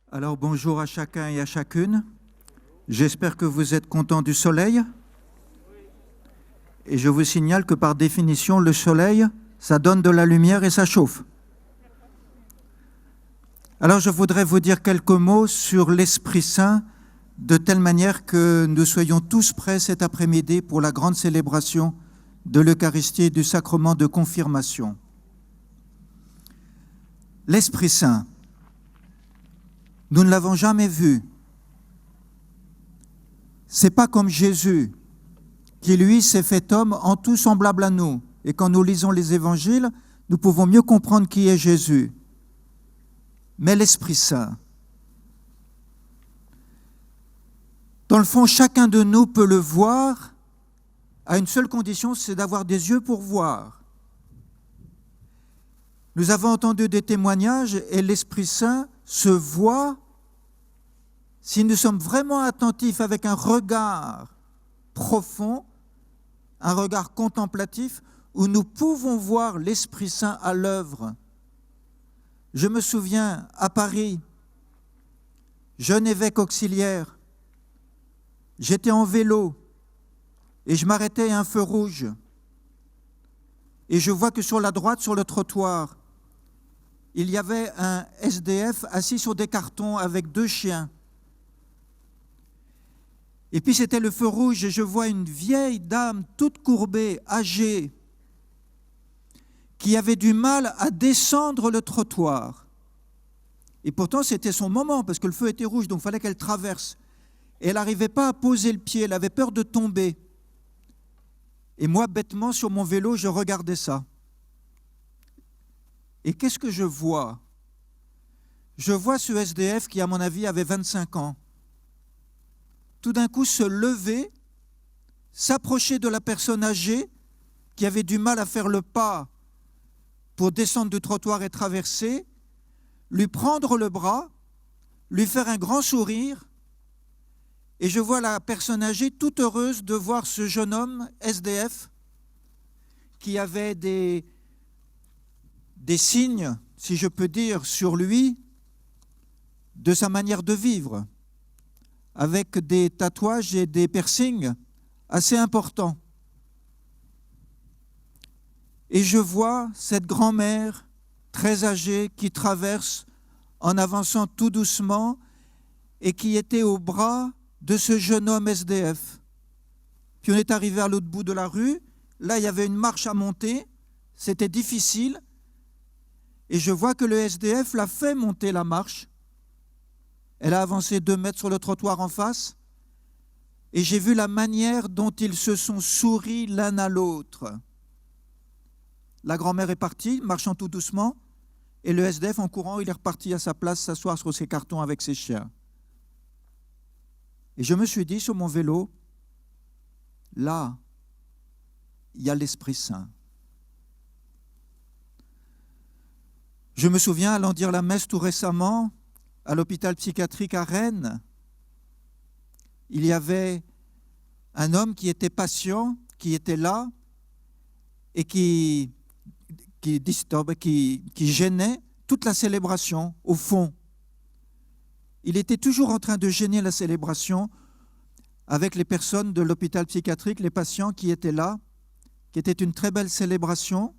Alors bonjour à chacun et à chacune. J'espère que vous êtes contents du soleil. Et je vous signale que par définition, le soleil, ça donne de la lumière et ça chauffe. Alors je voudrais vous dire quelques mots sur l'Esprit Saint, de telle manière que nous soyons tous prêts cet après-midi pour la grande célébration de l'Eucharistie et du sacrement de confirmation. L'Esprit Saint, nous ne l'avons jamais vu. C'est pas comme Jésus, qui lui s'est fait homme en tout semblable à nous. Et quand nous lisons les évangiles, nous pouvons mieux comprendre qui est Jésus. Mais l'Esprit Saint, dans le fond, chacun de nous peut le voir à une seule condition, c'est d'avoir des yeux pour voir. Nous avons entendu des témoignages et l'Esprit Saint se voit si nous sommes vraiment attentifs avec un regard profond, un regard contemplatif, où nous pouvons voir l'Esprit Saint à l'œuvre. Je me souviens, à Paris, jeune évêque auxiliaire, j'étais en vélo et je m'arrêtais à un feu rouge. Et je vois que sur la droite, sur le trottoir, il y avait un SDF assis sur des cartons avec 2 chiens. Et puis c'était le feu rouge et je vois une vieille dame toute courbée, âgée, qui avait du mal à descendre le trottoir. Et pourtant c'était son moment parce que le feu était rouge, donc il fallait qu'elle traverse. Et elle n'arrivait pas à poser le pied, elle avait peur de tomber. Et moi, bêtement, sur mon vélo, je regardais ça. Et qu'est-ce que je vois ? Je vois ce SDF qui, à mon avis, avait 25 ans. Tout d'un coup se lever, s'approcher de la personne âgée qui avait du mal à faire le pas pour descendre du trottoir et traverser, lui prendre le bras, lui faire un grand sourire, et je vois la personne âgée toute heureuse de voir ce jeune homme SDF qui avait des signes, si je peux dire, sur lui de sa manière de vivre, avec des tatouages et des piercings assez importants. Et je vois cette grand-mère très âgée qui traverse en avançant tout doucement et qui était au bras de ce jeune homme SDF. Puis on est arrivé à l'autre bout de la rue, là il y avait une marche à monter, c'était difficile, et je vois que le SDF l'a fait monter la marche. Elle a avancé 2 mètres sur le trottoir en face, et j'ai vu la manière dont ils se sont souris l'un à l'autre. La grand-mère est partie, marchant tout doucement, et le SDF, en courant, il est reparti à sa place s'asseoir sur ses cartons avec ses chiens. Et je me suis dit sur mon vélo, là, il y a l'Esprit Saint. Je me souviens, allant dire la messe tout récemment, à l'hôpital psychiatrique à Rennes, il y avait un homme qui était patient, qui était là, et qui gênait toute la célébration, au fond. Il était toujours en train de gêner la célébration avec les personnes de l'hôpital psychiatrique, les patients qui étaient là, qui était une très belle célébration.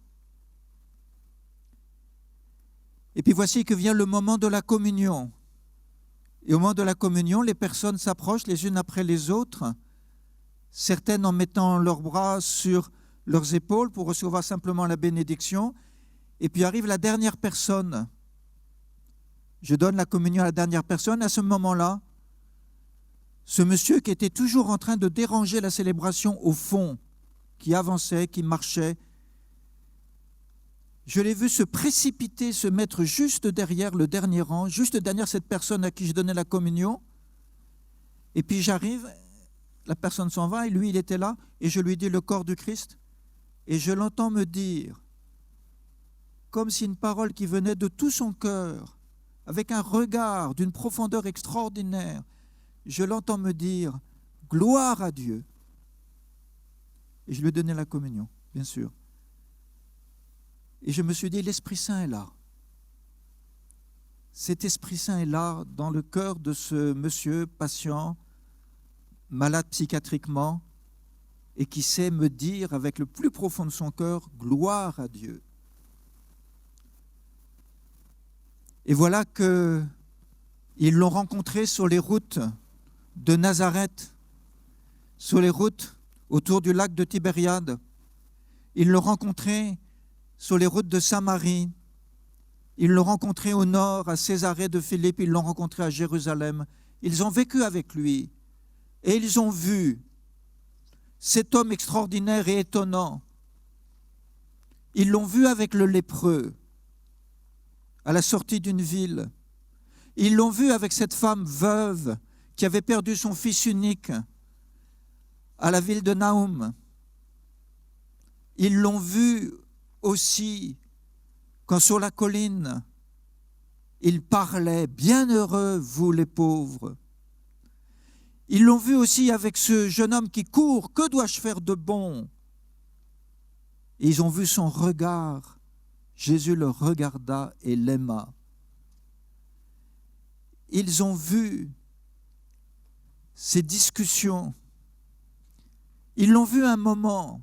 Et puis voici que vient le moment de la communion. Et au moment de la communion, les personnes s'approchent les unes après les autres, certaines en mettant leurs bras sur leurs épaules pour recevoir simplement la bénédiction. Et puis arrive la dernière personne. Je donne la communion à la dernière personne. À ce moment-là, ce monsieur qui était toujours en train de déranger la célébration au fond, qui avançait, qui marchait, je l'ai vu se précipiter, se mettre juste derrière le dernier rang, juste derrière cette personne à qui je donnais la communion. Et puis j'arrive, la personne s'en va et lui, il était là, et je lui dis le corps du Christ. Et je l'entends me dire, comme si une parole qui venait de tout son cœur, avec un regard d'une profondeur extraordinaire, je l'entends me dire « Gloire à Dieu ». Et je lui ai donné la communion, bien sûr. Et je me suis dit, l'Esprit Saint est là. cet Esprit Saint est là, dans le cœur de ce monsieur patient, malade psychiatriquement, et qui sait me dire avec le plus profond de son cœur, gloire à Dieu. Et voilà qu'ils l'ont rencontré sur les routes de Nazareth, sur les routes autour du lac de Tibériade. Ils l'ont rencontré sur les routes de Samarie. Ils l'ont rencontré au nord, à Césarée de Philippe. Ils l'ont rencontré à Jérusalem. Ils ont vécu avec lui. Et ils ont vu cet homme extraordinaire et étonnant. Ils l'ont vu avec le lépreux à la sortie d'une ville. Ils l'ont vu avec cette femme veuve qui avait perdu son fils unique à la ville de Naoum. Ils l'ont vu aussi quand sur la colline, il parlait « Bienheureux, vous les pauvres ». Ils l'ont vu aussi avec ce jeune homme qui court « Que dois-je faire de bon ?» Et ils ont vu son regard. Jésus le regarda et l'aima. Ils ont vu ces discussions. Ils l'ont vu un moment,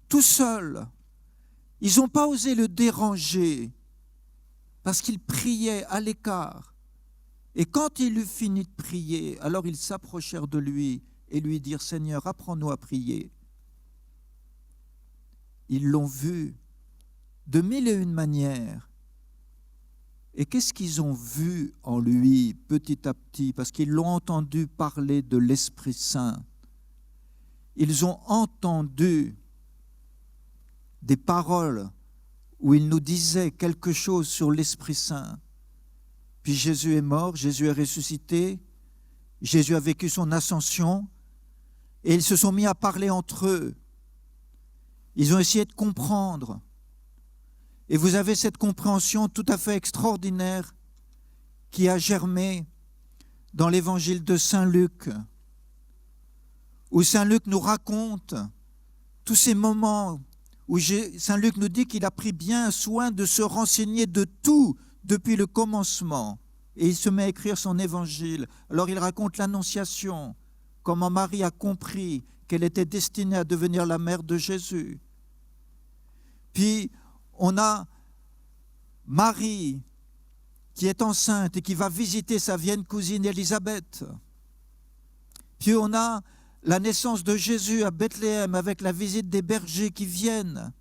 tout seul. Ils n'ont pas osé le déranger parce qu'il priait à l'écart. Et quand il eut fini de prier, alors ils s'approchèrent de lui et lui dirent « Seigneur, apprends-nous à prier ». Ils l'ont vu de mille et une manières. Et qu'est-ce qu'ils ont vu en lui petit à petit? Parce qu'ils l'ont entendu parler de l'Esprit Saint. Ils ont entendu des paroles où il nous disait quelque chose sur l'Esprit Saint. Puis Jésus est mort, Jésus est ressuscité, Jésus a vécu son ascension, et ils se sont mis à parler entre eux. Ils ont essayé de comprendre. Et vous avez cette compréhension tout à fait extraordinaire qui a germé dans l'évangile de Saint Luc, où Saint Luc nous raconte tous ces moments où Saint Luc nous dit qu'il a pris bien soin de se renseigner de tout depuis le commencement. Et il se met à écrire son évangile. Alors il raconte l'Annonciation, comment Marie a compris qu'elle était destinée à devenir la mère de Jésus. Puis on a Marie qui est enceinte et qui va visiter sa vieille cousine Élisabeth. Puis on a la naissance de Jésus à Bethléem avec la visite des bergers qui viennent.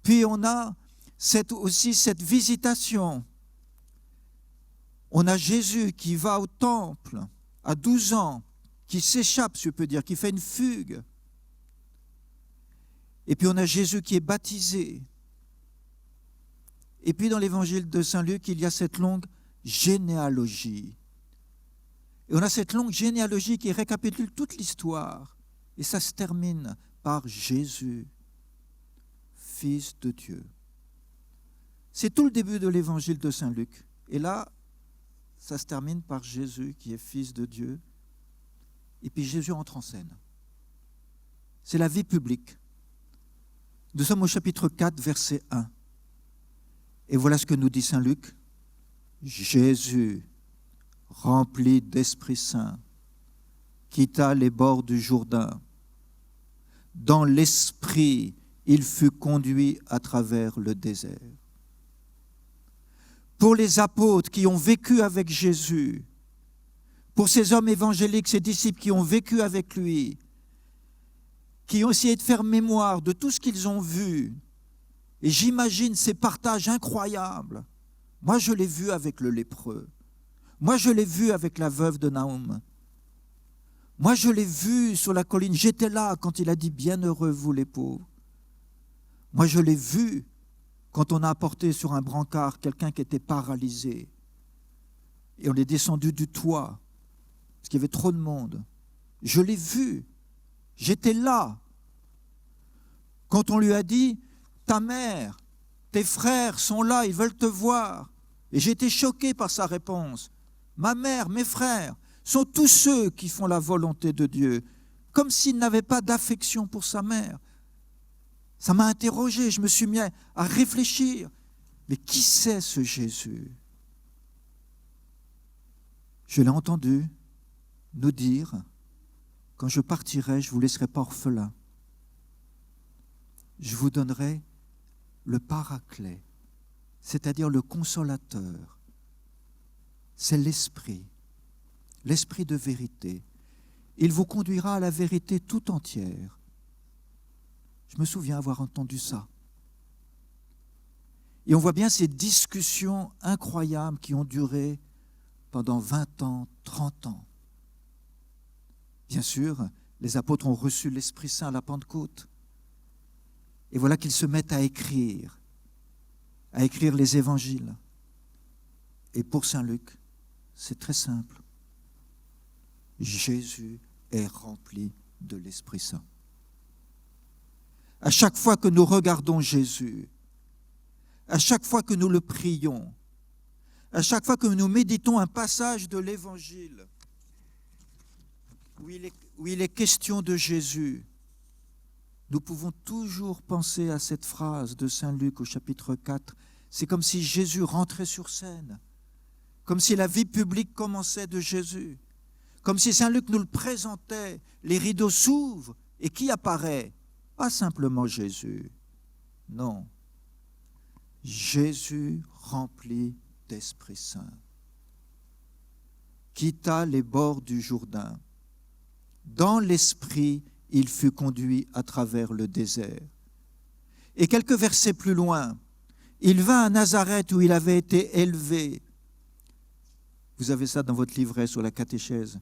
Puis on a aussi cette visitation. On a Jésus qui va au temple à 12 ans, qui s'échappe, si je peux dire, qui fait une fugue. Et puis on a Jésus qui est baptisé. Et puis dans l'évangile de Saint Luc, il y a cette longue généalogie. Et on a cette longue généalogie qui récapitule toute l'histoire. Et ça se termine par Jésus, Fils de Dieu. C'est tout le début de l'évangile de Saint Luc. Et là, ça se termine par Jésus qui est Fils de Dieu. Et puis Jésus entre en scène. C'est la vie publique. Nous sommes au chapitre 4, verset 1. Et voilà ce que nous dit Saint Luc. Jésus, rempli d'Esprit Saint, quitta les bords du Jourdain. Dans l'Esprit, il fut conduit à travers le désert. Pour les apôtres qui ont vécu avec Jésus, pour ces hommes évangéliques, ces disciples qui ont vécu avec lui, qui ont essayé de faire mémoire de tout ce qu'ils ont vu, et j'imagine ces partages incroyables. Moi, je l'ai vu avec le lépreux. Moi, je l'ai vu avec la veuve de Naoum. Moi, je l'ai vu sur la colline. J'étais là quand il a dit « Bienheureux, vous les pauvres ». Moi, je l'ai vu quand on a apporté sur un brancard quelqu'un qui était paralysé. Et on est descendu du toit, parce qu'il y avait trop de monde. Je l'ai vu. J'étais là. Quand on lui a dit « Ta mère, tes frères sont là, ils veulent te voir ». Et j'ai été choqué par sa réponse. Ma mère, mes frères, sont tous ceux qui font la volonté de Dieu, comme s'il n'avait pas d'affection pour sa mère. Ça m'a interrogé, je me suis mis à réfléchir. Mais qui c'est ce Jésus? Je l'ai entendu nous dire, quand je partirai, je ne vous laisserai pas orphelin. Je vous donnerai le paraclet, c'est-à-dire le consolateur. C'est l'Esprit de vérité. Il vous conduira à la vérité tout entière. Je me souviens avoir entendu ça. Et on voit bien ces discussions incroyables qui ont duré pendant 20 ans, 30 ans. Bien sûr, les apôtres ont reçu l'Esprit Saint à la Pentecôte. Et voilà qu'ils se mettent à écrire les évangiles. Et pour Saint Luc, c'est très simple. Jésus est rempli de l'Esprit Saint. À chaque fois que nous regardons Jésus, à chaque fois que nous le prions, à chaque fois que nous méditons un passage de l'Évangile où il est question de Jésus, nous pouvons toujours penser à cette phrase de Saint Luc au chapitre 4. C'est comme si Jésus rentrait sur scène, comme si la vie publique commençait de Jésus, comme si Saint Luc nous le présentait, les rideaux s'ouvrent et qui apparaît? Pas simplement Jésus, non. Jésus rempli d'Esprit Saint quitta les bords du Jourdain. Dans l'Esprit, il fut conduit à travers le désert. Et quelques versets plus loin, il vint à Nazareth où il avait été élevé. Vous avez ça dans votre livret sur la catéchèse.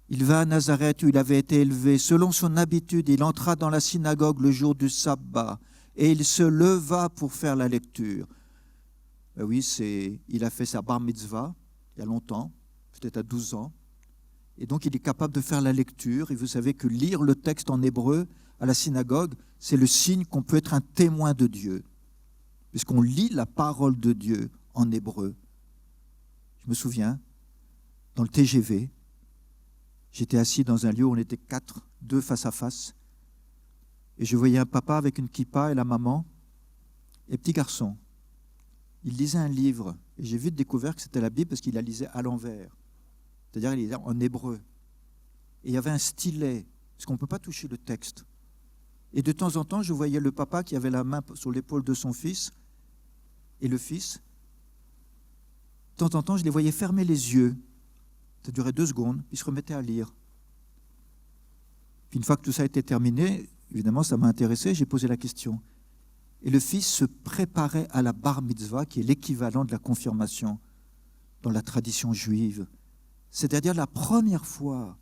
Il vint à Nazareth où il avait été élevé. Selon son habitude, il entra dans la synagogue le jour du sabbat et il se leva pour faire la lecture. Ben oui, il a fait sa bar mitzvah il y a longtemps, peut-être à 12 ans. Et donc, il est capable de faire la lecture. Et vous savez que lire le texte en hébreu à la synagogue, c'est le signe qu'on peut être un témoin de Dieu. Puisqu'on lit la parole de Dieu en hébreu. Je me souviens, dans le TGV, j'étais assis dans un lieu où on était 4, 2 face à face. Et je voyais un papa avec une kippa et la maman et petit garçon. Il lisait un livre. Et j'ai vite découvert que c'était la Bible parce qu'il la lisait à l'envers. C'est-à-dire qu'il lisait en hébreu. Et il y avait un stylet, parce qu'on ne peut pas toucher le texte. Et de temps en temps, je voyais le papa qui avait la main sur l'épaule de son fils, et le fils. De temps en temps, je les voyais fermer les yeux. Ça durait 2 secondes, ils se remettaient à lire. Puis une fois que tout ça était terminé, évidemment, ça m'a intéressé, j'ai posé la question. Et le fils se préparait à la bar mitzvah, qui est l'équivalent de la confirmation dans la tradition juive. C'est-à-dire la première fois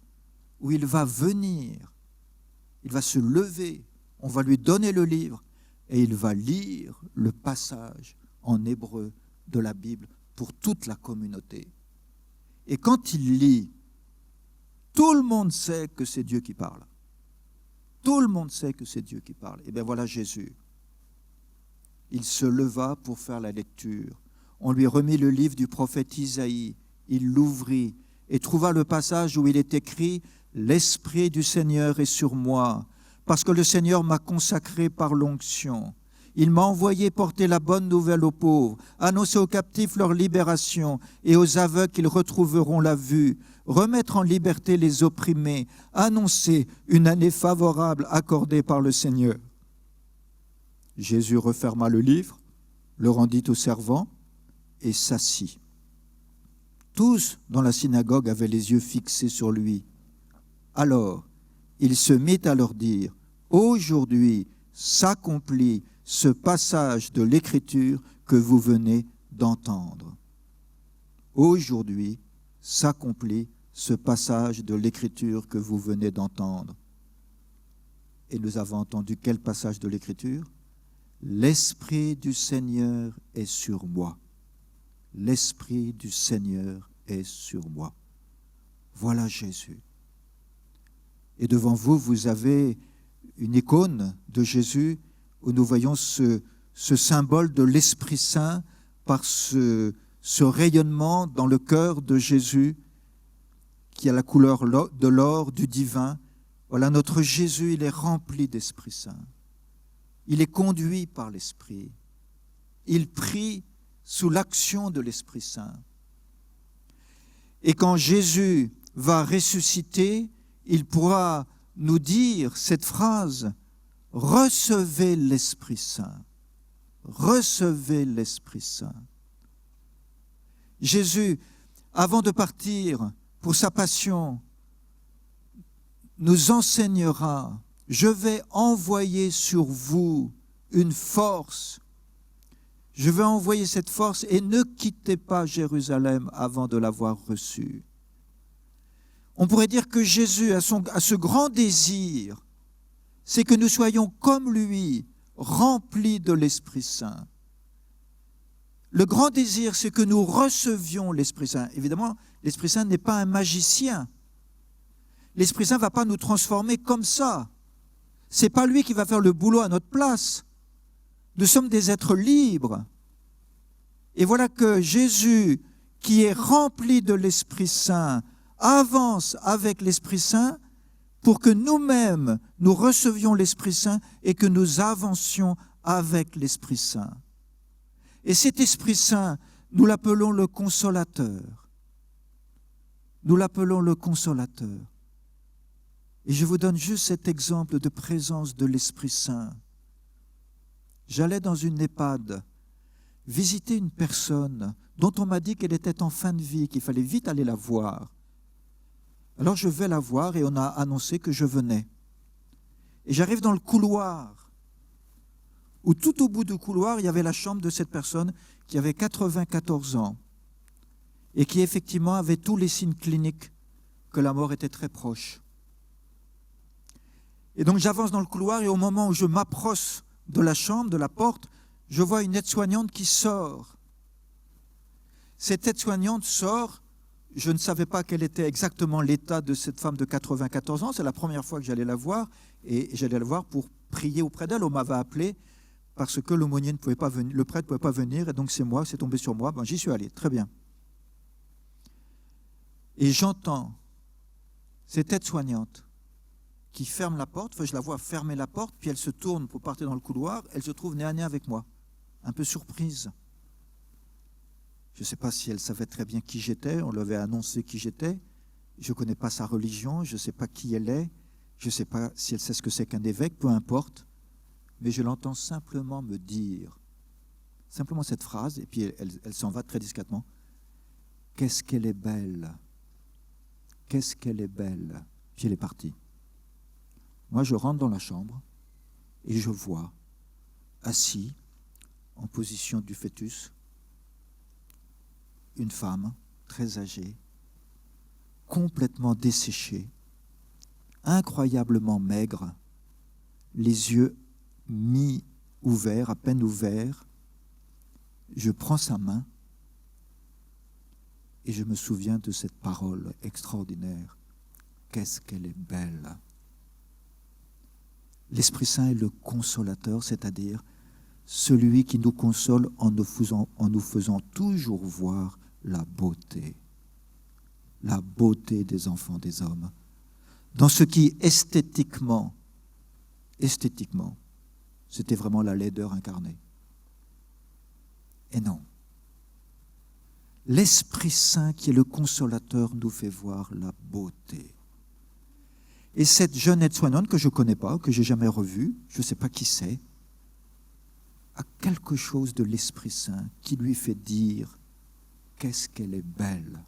où il va venir, il va se lever, on va lui donner le livre et il va lire le passage en hébreu de la Bible pour toute la communauté. Et quand il lit, tout le monde sait que c'est Dieu qui parle. Tout le monde sait que c'est Dieu qui parle. Et bien voilà Jésus. Il se leva pour faire la lecture. On lui remit le livre du prophète Isaïe. Il l'ouvrit et trouva le passage où il est écrit « L'Esprit du Seigneur est sur moi, parce que le Seigneur m'a consacré par l'onction. Il m'a envoyé porter la bonne nouvelle aux pauvres, annoncer aux captifs leur libération et aux aveugles qu'ils retrouveront la vue, remettre en liberté les opprimés, annoncer une année favorable accordée par le Seigneur. » Jésus referma le livre, le rendit au servant et s'assit. Tous dans la synagogue avaient les yeux fixés sur lui. Alors, il se mit à leur dire, « Aujourd'hui s'accomplit ce passage de l'Écriture que vous venez d'entendre. » Aujourd'hui s'accomplit ce passage de l'Écriture que vous venez d'entendre. Et nous avons entendu quel passage de l'Écriture? « L'Esprit du Seigneur est sur moi. » L'Esprit du Seigneur est sur moi. Voilà Jésus. Et devant vous, vous avez une icône de Jésus où nous voyons ce symbole de l'Esprit Saint par ce rayonnement dans le cœur de Jésus qui a la couleur de l'or, du divin. Voilà, notre Jésus, il est rempli d'Esprit Saint. Il est conduit par l'Esprit. Il prie sous l'action de l'Esprit Saint. Et quand Jésus va ressusciter, il pourra nous dire cette phrase, « Recevez l'Esprit Saint. Recevez l'Esprit Saint. » Jésus, avant de partir pour sa passion, nous enseignera, « Je vais envoyer sur vous une force. Je vais envoyer cette force et ne quittez pas Jérusalem avant de l'avoir reçue. » On pourrait dire que Jésus a ce grand désir, c'est que nous soyons comme lui, remplis de l'Esprit Saint. Le grand désir, c'est que nous recevions l'Esprit Saint. Évidemment, l'Esprit Saint n'est pas un magicien. L'Esprit Saint ne va pas nous transformer comme ça. Ce n'est pas lui qui va faire le boulot à notre place. Nous sommes des êtres libres. Et voilà que Jésus, qui est rempli de l'Esprit Saint, avance avec l'Esprit Saint pour que nous-mêmes, nous recevions l'Esprit Saint et que nous avancions avec l'Esprit Saint. Et cet Esprit Saint, nous l'appelons le Consolateur. Nous l'appelons le Consolateur. Et je vous donne juste cet exemple de présence de l'Esprit Saint. J'allais dans une EHPAD visiter une personne dont on m'a dit qu'elle était en fin de vie, qu'il fallait vite aller la voir. Alors je vais la voir et on a annoncé que je venais. Et j'arrive dans le couloir, où tout au bout du couloir, il y avait la chambre de cette personne qui avait 94 ans et qui effectivement avait tous les signes cliniques que la mort était très proche. Et donc j'avance dans le couloir et au moment où je m'approche de la chambre, de la porte, je vois une aide-soignante qui sort. Cette aide-soignante sort, je ne savais pas quel était exactement l'état de cette femme de 94 ans, c'est la première fois que j'allais la voir, et j'allais la voir pour prier auprès d'elle. On m'avait appelé parce que l'aumônier ne pouvait pas venir, le prêtre ne pouvait pas venir, et donc c'est tombé sur moi, j'y suis allé, très bien. Et j'entends cette aide-soignante qui ferme la porte, je la vois fermer la porte, puis elle se tourne pour partir dans le couloir, elle se trouve nez à nez avec moi, un peu surprise. Je ne sais pas si elle savait très bien qui j'étais, on lui avait annoncé qui j'étais, je ne connais pas sa religion, je ne sais pas qui elle est, je ne sais pas si elle sait ce que c'est qu'un évêque, peu importe, mais je l'entends simplement me dire, simplement cette phrase, et puis elle s'en va très discrètement, « Qu'est-ce qu'elle est belle, qu'est-ce qu'elle est belle !» Puis elle est partie. Moi, je rentre dans la chambre et je vois, assis, en position du fœtus, une femme très âgée, complètement desséchée, incroyablement maigre, les yeux mi-ouverts, à peine ouverts. Je prends sa main et je me souviens de cette parole extraordinaire. Qu'est-ce qu'elle est belle! L'Esprit Saint est le consolateur, c'est-à-dire celui qui nous console en nous faisant toujours voir la beauté des enfants des hommes, dans ce qui esthétiquement, c'était vraiment la laideur incarnée. Et non. L'Esprit Saint qui est le consolateur nous fait voir la beauté. Et cette jeune aide-soignante que je ne connais pas, que je n'ai jamais revue, je ne sais pas qui c'est, a quelque chose de l'Esprit Saint qui lui fait dire « Qu'est-ce qu'elle est belle !»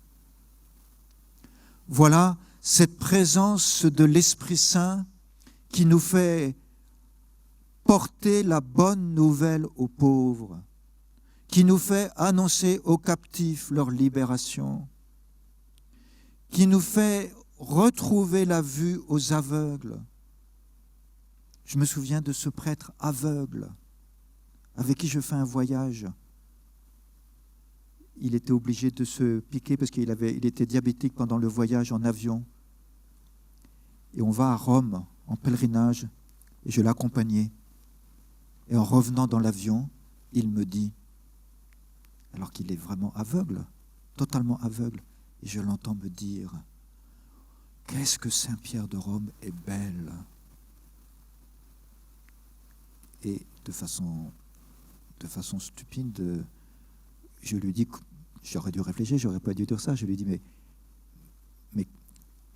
Voilà cette présence de l'Esprit Saint qui nous fait porter la bonne nouvelle aux pauvres, qui nous fait annoncer aux captifs leur libération, qui nous fait retrouver la vue aux aveugles. Je me souviens de ce prêtre aveugle avec qui je fais un voyage. Il était obligé de se piquer parce qu'il était diabétique pendant le voyage en avion. Et on va à Rome en pèlerinage et je l'accompagnais. Et en revenant dans l'avion, il me dit, alors qu'il est vraiment aveugle, totalement aveugle, et je l'entends me dire, qu'est-ce que Saint-Pierre de Rome est belle! Et de façon stupide, je lui dis, j'aurais dû réfléchir, j'aurais pas dû dire ça, je lui dis, mais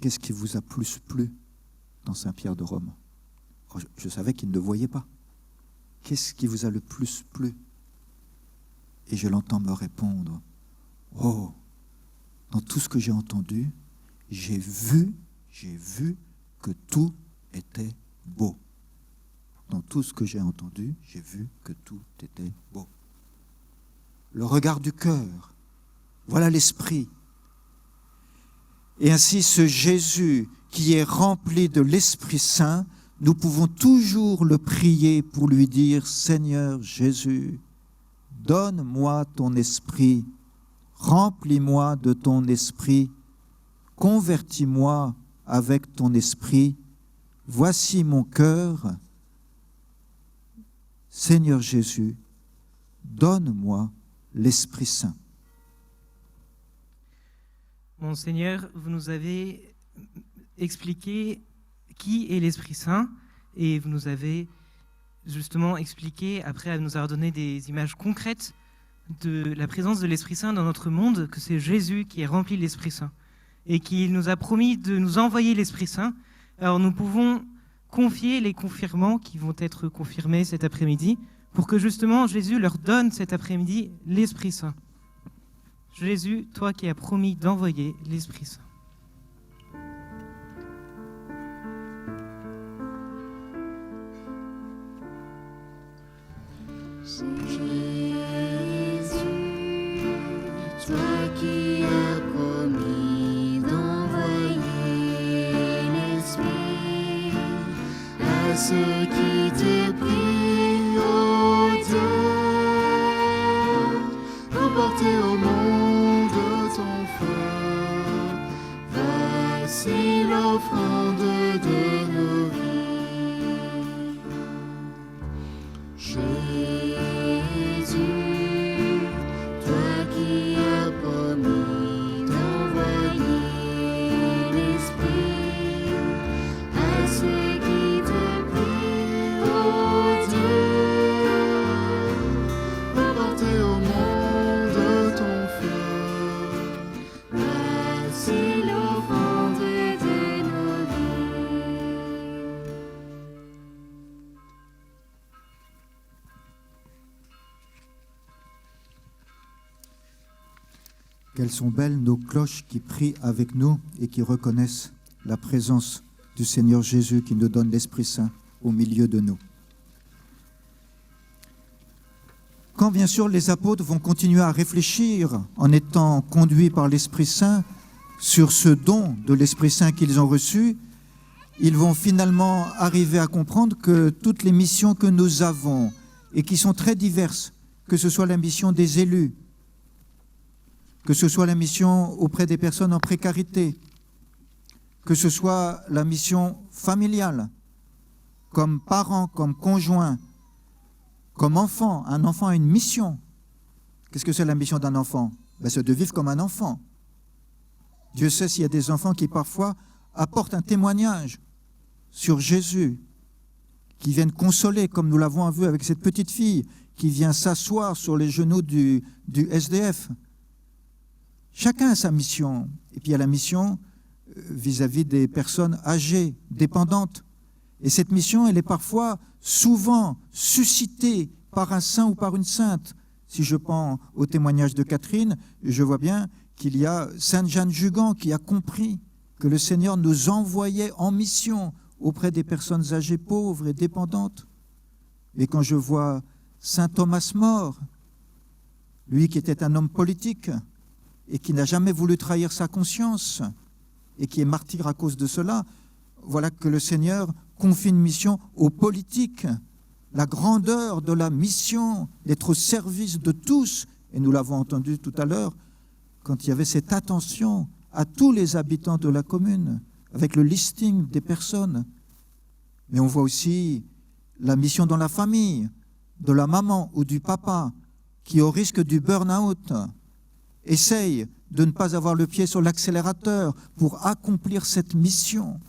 qu'est-ce qui vous a plus plu dans Saint-Pierre de Rome? Je savais qu'il ne le voyait pas. Qu'est-ce qui vous a le plus plu? Et je l'entends me répondre, oh, dans tout ce que j'ai entendu, j'ai vu que tout était beau. Dans tout ce que j'ai entendu, j'ai vu que tout était beau. Le regard du cœur, voilà l'esprit. Et ainsi, ce Jésus qui est rempli de l'Esprit Saint, nous pouvons toujours le prier pour lui dire, Seigneur Jésus, donne-moi ton esprit, remplis-moi de ton esprit, convertis-moi avec ton esprit, voici mon cœur. Seigneur Jésus, donne-moi l'Esprit Saint. Monseigneur, vous nous avez expliqué qui est l'Esprit Saint et vous nous avez justement expliqué, après nous avoir donné des images concrètes de la présence de l'Esprit Saint dans notre monde, que c'est Jésus qui est rempli de l'Esprit Saint et qu'il nous a promis de nous envoyer l'Esprit Saint. Alors nous pouvons confier les confirmants qui vont être confirmés cet après-midi pour que justement Jésus leur donne cet après-midi l'Esprit Saint. Jésus, toi qui as promis d'envoyer l'Esprit Saint. Jésus, toi qui as promis d'envoyer l'Esprit à ceux qui te prient, ô Dieu, pour porter au monde ton feu, voici l'offrande de nos vies. Jésus, toi qui as promis d'envoyer l'Esprit à ceux qui te prient, ô Dieu, pour porter au monde ton feu, voici l'offrande de nos vies. Quelles sont belles nos cloches qui prient avec nous et qui reconnaissent la présence du Seigneur Jésus qui nous donne l'Esprit Saint au milieu de nous. Quand bien sûr les apôtres vont continuer à réfléchir en étant conduits par l'Esprit Saint sur ce don de l'Esprit Saint qu'ils ont reçu, ils vont finalement arriver à comprendre que toutes les missions que nous avons et qui sont très diverses, que ce soit la mission des élus, que ce soit la mission auprès des personnes en précarité, que ce soit la mission familiale, comme parent, comme conjoint, comme enfant. Un enfant a une mission. Qu'est-ce que c'est la mission d'un enfant? C'est de vivre comme un enfant. Dieu sait s'il y a des enfants qui parfois apportent un témoignage sur Jésus, qui viennent consoler, comme nous l'avons vu avec cette petite fille, qui vient s'asseoir sur les genoux du SDF. Chacun a sa mission. Et puis il y a la mission vis-à-vis des personnes âgées, dépendantes. Et cette mission, elle est parfois, souvent, suscitée par un saint ou par une sainte. Si je pense au témoignage de Catherine, je vois bien qu'il y a Sainte Jeanne Jugan qui a compris que le Seigneur nous envoyait en mission auprès des personnes âgées, pauvres et dépendantes. Et quand je vois Saint Thomas More, lui qui était un homme politique, et qui n'a jamais voulu trahir sa conscience et qui est martyr à cause de cela, voilà que le Seigneur confie une mission aux politiques, la grandeur de la mission d'être au service de tous. Et nous l'avons entendu tout à l'heure, quand il y avait cette attention à tous les habitants de la commune, avec le listing des personnes. Mais on voit aussi la mission dans la famille, de la maman ou du papa, qui au risque du burn-out, essaye de ne pas avoir le pied sur l'accélérateur pour accomplir cette mission.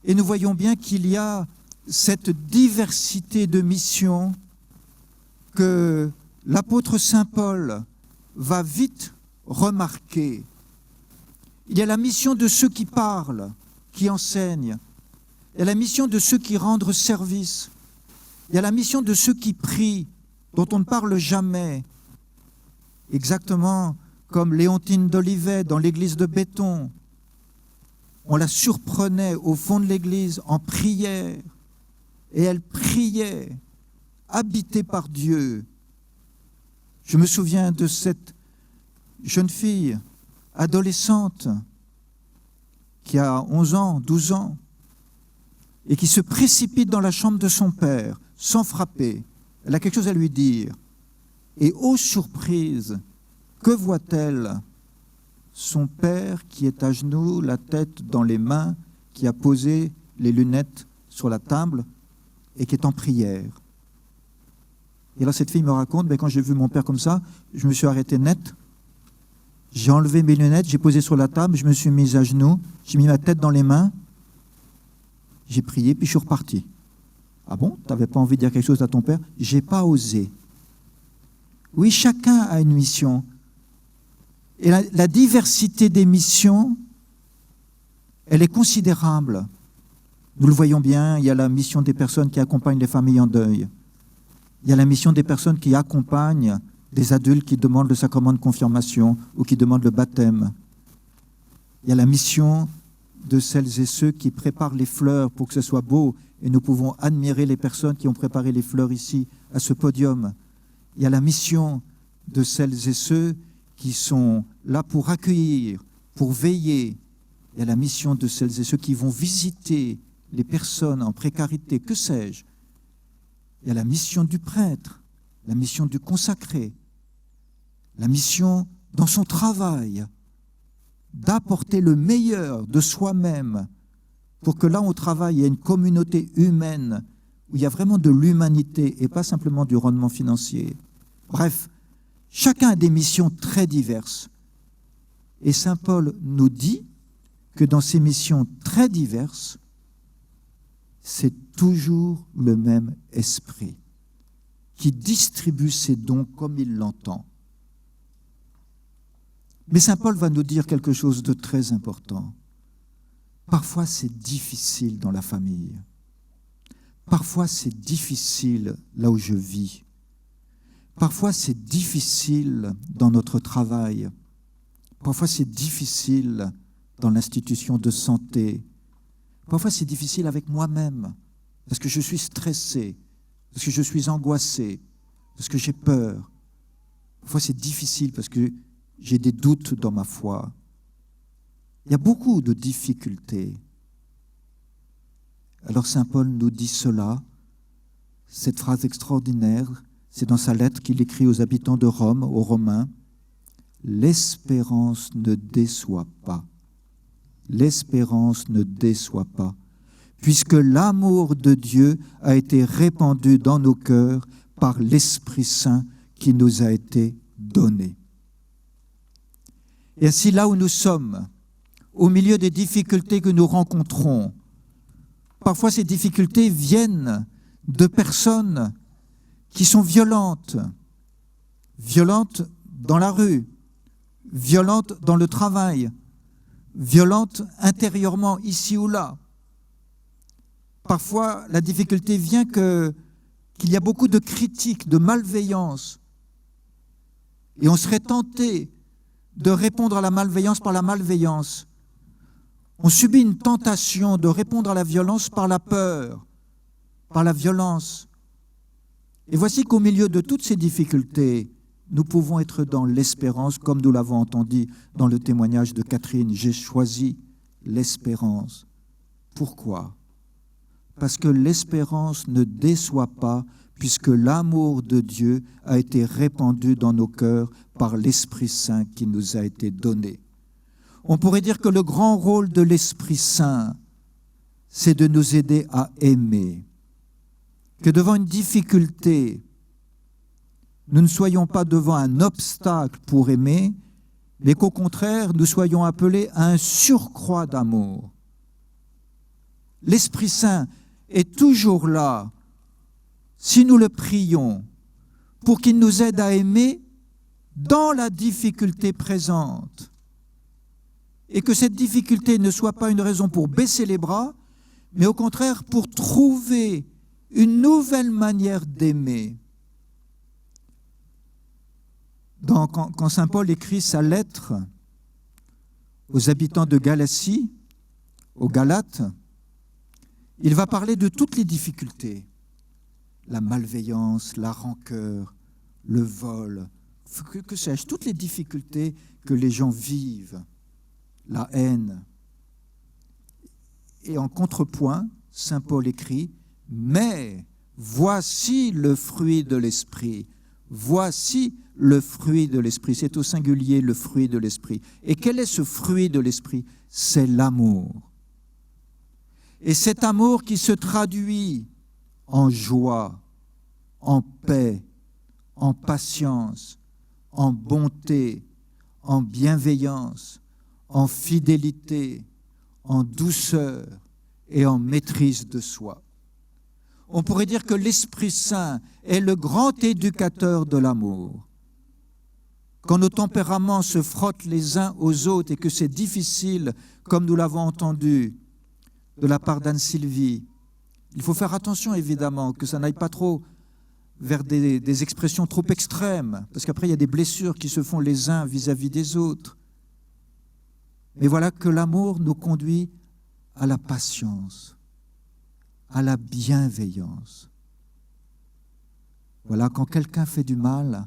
Et nous voyons bien qu'il y a cette diversité de missions que l'apôtre Saint Paul va vite remarquer. Il y a la mission de ceux qui parlent, qui enseignent. Il y a la mission de ceux qui rendent service. Il y a la mission de ceux qui prient, dont on ne parle jamais. Exactement comme Léontine d'Olivet dans l'église de Béton. On la surprenait au fond de l'église en prière. Et elle priait, habitée par Dieu. Je me souviens de cette jeune fille, adolescente, qui a 11 ans, 12 ans, et qui se précipite dans la chambre de son père, sans frapper. Elle a quelque chose à lui dire. Et ô surprise, que voit-elle? Son père qui est à genoux, la tête dans les mains, qui a posé les lunettes sur la table et qui est en prière. Et là, cette fille me raconte, quand j'ai vu mon père comme ça, je me suis arrêté net. J'ai enlevé mes lunettes, j'ai posé sur la table, je me suis mis à genoux, j'ai mis ma tête dans les mains, j'ai prié, puis je suis reparti. Ah bon, tu n'avais pas envie de dire quelque chose à ton père? J'ai pas osé. Oui, chacun a une mission. Et la diversité des missions, elle est considérable. Nous le voyons bien, il y a la mission des personnes qui accompagnent les familles en deuil. Il y a la mission des personnes qui accompagnent des adultes qui demandent le sacrement de confirmation ou qui demandent le baptême. Il y a la mission de celles et ceux qui préparent les fleurs pour que ce soit beau, et nous pouvons admirer les personnes qui ont préparé les fleurs ici, à ce podium. Il y a la mission de celles et ceux qui sont là pour accueillir, pour veiller. Il y a la mission de celles et ceux qui vont visiter les personnes en précarité, que sais-je. Il y a la mission du prêtre, la mission du consacré, la mission dans son travail, d'apporter le meilleur de soi-même pour que là, au travail, il y ait une communauté humaine où il y a vraiment de l'humanité et pas simplement du rendement financier. Bref, chacun a des missions très diverses. Et saint Paul nous dit que dans ces missions très diverses, c'est toujours le même esprit qui distribue ses dons comme il l'entend. Mais saint Paul va nous dire quelque chose de très important. Parfois, c'est difficile dans la famille. Parfois, c'est difficile là où je vis. Parfois, c'est difficile dans notre travail. Parfois, c'est difficile dans l'institution de santé. Parfois, c'est difficile avec moi-même, parce que je suis stressé, parce que je suis angoissé, parce que j'ai peur. Parfois, c'est difficile parce que j'ai des doutes dans ma foi. Il y a beaucoup de difficultés. Alors, saint Paul nous dit cela, cette phrase extraordinaire, c'est dans sa lettre qu'il écrit aux habitants de Rome, aux Romains. L'espérance ne déçoit pas. L'espérance ne déçoit pas, puisque l'amour de Dieu a été répandu dans nos cœurs par l'Esprit Saint qui nous a été donné. Et ainsi, là où nous sommes, au milieu des difficultés que nous rencontrons, parfois ces difficultés viennent de personnes qui sont violentes, violentes dans la rue, violentes dans le travail, violentes intérieurement, ici ou là. Parfois, la difficulté vient qu'il y a beaucoup de critiques, de malveillance. Et on serait tenté de répondre à la malveillance par la malveillance. On subit une tentation de répondre à la violence par la peur, par la violence. Et voici qu'au milieu de toutes ces difficultés, nous pouvons être dans l'espérance, comme nous l'avons entendu dans le témoignage de Catherine. J'ai choisi l'espérance. Pourquoi? Parce que l'espérance ne déçoit pas, puisque l'amour de Dieu a été répandu dans nos cœurs par l'Esprit Saint qui nous a été donné. On pourrait dire que le grand rôle de l'Esprit Saint, c'est de nous aider à aimer. Que devant une difficulté, nous ne soyons pas devant un obstacle pour aimer, mais qu'au contraire, nous soyons appelés à un surcroît d'amour. L'Esprit Saint est toujours là, si nous le prions, pour qu'il nous aide à aimer dans la difficulté présente. et que cette difficulté ne soit pas une raison pour baisser les bras, mais au contraire pour trouver une nouvelle manière d'aimer. Quand saint Paul écrit sa lettre aux habitants de Galatie, aux Galates, il va parler de toutes les difficultés, la malveillance, la rancœur, le vol, que sais-je, toutes les difficultés que les gens vivent, la haine. Et en contrepoint, saint Paul écrit « Mais voici le fruit de l'esprit ». Voici le fruit de l'esprit. C'est au singulier le fruit de l'esprit. Et quel est ce fruit de l'esprit? C'est l'amour. Et cet amour qui se traduit en joie, en paix, en patience, en bonté, en bienveillance, en fidélité, en douceur et en maîtrise de soi. On pourrait dire que l'Esprit Saint est le grand éducateur de l'amour. Quand nos tempéraments se frottent les uns aux autres et que c'est difficile, comme nous l'avons entendu de la part d'Anne-Sylvie, il faut faire attention évidemment que ça n'aille pas trop vers des expressions trop extrêmes, parce qu'après il y a des blessures qui se font les uns vis-à-vis des autres. Mais voilà que l'amour nous conduit à la patience, à la bienveillance. Voilà, quand quelqu'un fait du mal,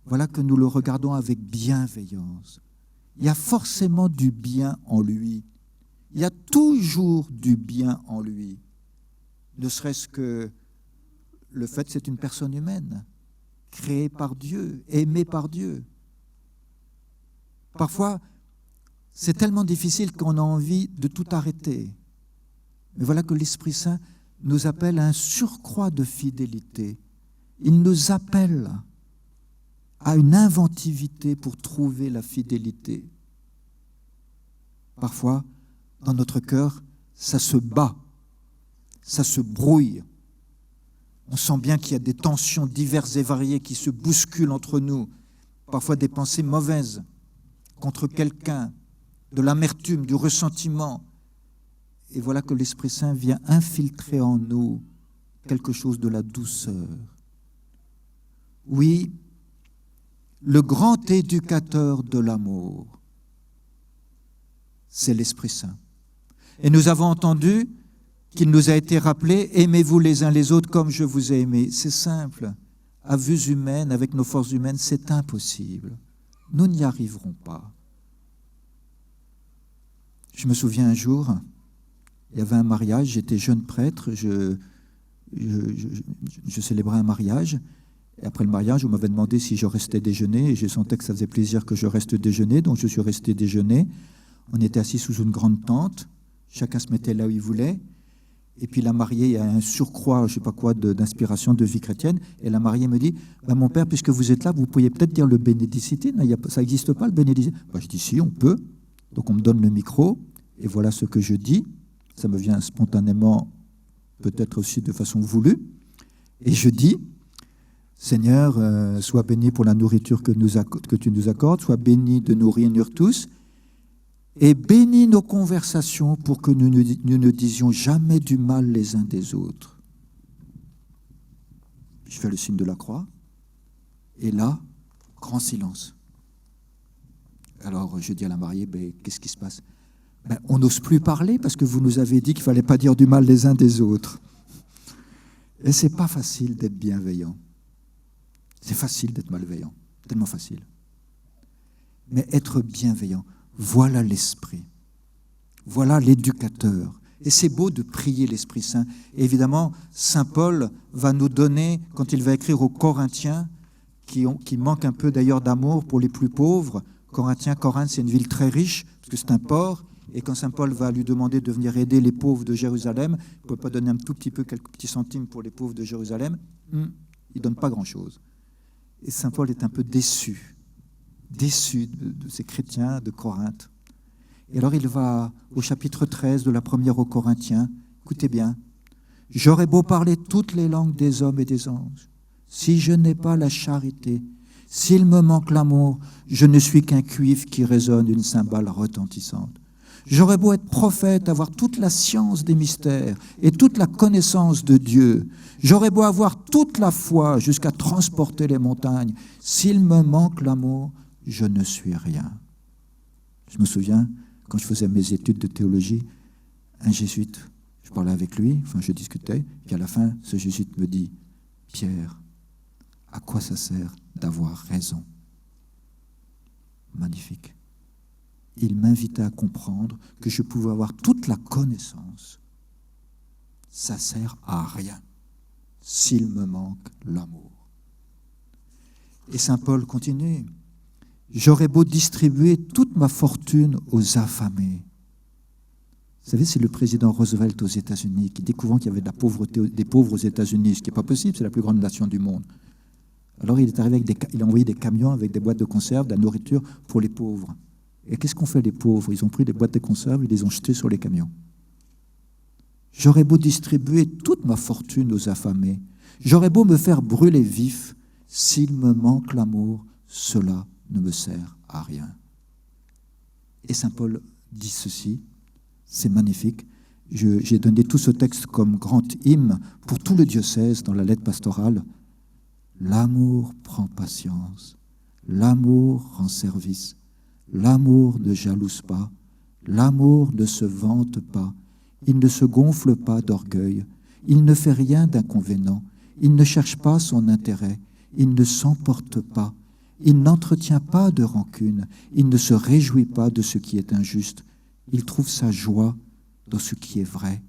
voilà que nous le regardons avec bienveillance. Il y a forcément du bien en lui. Il y a toujours du bien en lui. Ne serait-ce que le fait que c'est une personne humaine, créée par Dieu, aimée par Dieu. Parfois, c'est tellement difficile qu'on a envie de tout arrêter. Mais voilà que l'Esprit Saint nous appelle à un surcroît de fidélité. Il nous appelle à une inventivité pour trouver la fidélité. Parfois, dans notre cœur, ça se bat, ça se brouille. On sent bien qu'il y a des tensions diverses et variées qui se bousculent entre nous. Parfois des pensées mauvaises contre quelqu'un, de l'amertume, du ressentiment. Et voilà que l'Esprit Saint vient infiltrer en nous quelque chose de la douceur. Oui, le grand éducateur de l'amour, c'est l'Esprit Saint. Et nous avons entendu qu'il nous a été rappelé « Aimez-vous les uns les autres comme je vous ai aimés ». C'est simple. À vue humaine, avec nos forces humaines, c'est impossible. Nous n'y arriverons pas. Je me souviens un jour, il y avait un mariage, j'étais jeune prêtre, je célébrais un mariage. Et après le mariage, on m'avait demandé si je restais déjeuner, et je sentais que ça faisait plaisir que je reste déjeuner, donc je suis resté déjeuner. On était assis sous une grande tente, chacun se mettait là où il voulait, et puis la mariée a un surcroît, je ne sais pas quoi, d'inspiration, de vie chrétienne, et la mariée me dit bah, « Mon père, puisque vous êtes là, vous pourriez peut-être dire le Benedicite, ça n'existe pas le Benedicite ?» Je dis « Si, on peut ». Donc on me donne le micro, et voilà ce que je dis. Ça me vient spontanément, peut-être aussi de façon voulue. Et je dis, Seigneur, sois béni pour la nourriture que tu nous accordes, sois béni de nous réunir tous, et bénis nos conversations pour que nous ne disions jamais du mal les uns des autres. Je fais le signe de la croix, et là, grand silence. Alors je dis à la mariée, qu'est-ce qui se passe ? On n'ose plus parler parce que vous nous avez dit qu'il ne fallait pas dire du mal les uns des autres. Et ce n'est pas facile d'être bienveillant. C'est facile d'être malveillant, tellement facile. Mais être bienveillant, voilà l'Esprit. Voilà l'éducateur. Et c'est beau de prier l'Esprit Saint. Et évidemment, saint Paul va nous donner, quand il va écrire aux Corinthiens, qui manquent un peu d'ailleurs d'amour pour les plus pauvres. Corinthe, c'est une ville très riche, parce que c'est un port. Et quand saint Paul va lui demander de venir aider les pauvres de Jérusalem, il ne peut pas donner un tout petit peu, quelques petits centimes pour les pauvres de Jérusalem. Il ne donne pas grand-chose. Et saint Paul est un peu déçu de ces chrétiens de Corinthe. Et alors il va au chapitre 13 de la première aux Corinthiens. Écoutez bien. « J'aurais beau parler toutes les langues des hommes et des anges, si je n'ai pas la charité, S'il me manque l'amour, je ne suis qu'un cuivre qui résonne une cymbale retentissante. J'aurais beau être prophète, avoir toute la science des mystères et toute la connaissance de Dieu. J'aurais beau avoir toute la foi jusqu'à transporter les montagnes. S'il me manque l'amour, je ne suis rien. Je me souviens, quand je faisais mes études de théologie, un jésuite, je parlais avec lui, je discutais, puis à la fin, ce jésuite me dit, « Pierre, à quoi ça sert d'avoir raison ?» Magnifique. Il m'invitait à comprendre que je pouvais avoir toute la connaissance. Ça ne sert à rien s'il me manque l'amour. Et saint Paul continue. J'aurais beau distribuer toute ma fortune aux affamés. Vous savez, c'est le président Roosevelt aux États-Unis qui, découvrant qu'il y avait de la pauvreté, des pauvres aux États-Unis, ce qui n'est pas possible, c'est la plus grande nation du monde. Alors il est arrivé il a envoyé des camions avec des boîtes de conserve, de la nourriture pour les pauvres. Et qu'est-ce qu'ont fait les pauvres? Ils ont pris des boîtes de conserve et les ont jetées sur les camions. J'aurais beau distribuer toute ma fortune aux affamés, j'aurais beau me faire brûler vif, s'il me manque l'amour, cela ne me sert à rien. Et saint Paul dit ceci, c'est magnifique. J'ai donné tout ce texte comme grand hymne pour tout le diocèse dans la lettre pastorale. L'amour prend patience, l'amour rend service. L'amour ne jalouse pas, l'amour ne se vante pas, il ne se gonfle pas d'orgueil, il ne fait rien d'inconvénient, il ne cherche pas son intérêt, il ne s'emporte pas, il n'entretient pas de rancune, il ne se réjouit pas de ce qui est injuste, il trouve sa joie dans ce qui est vrai.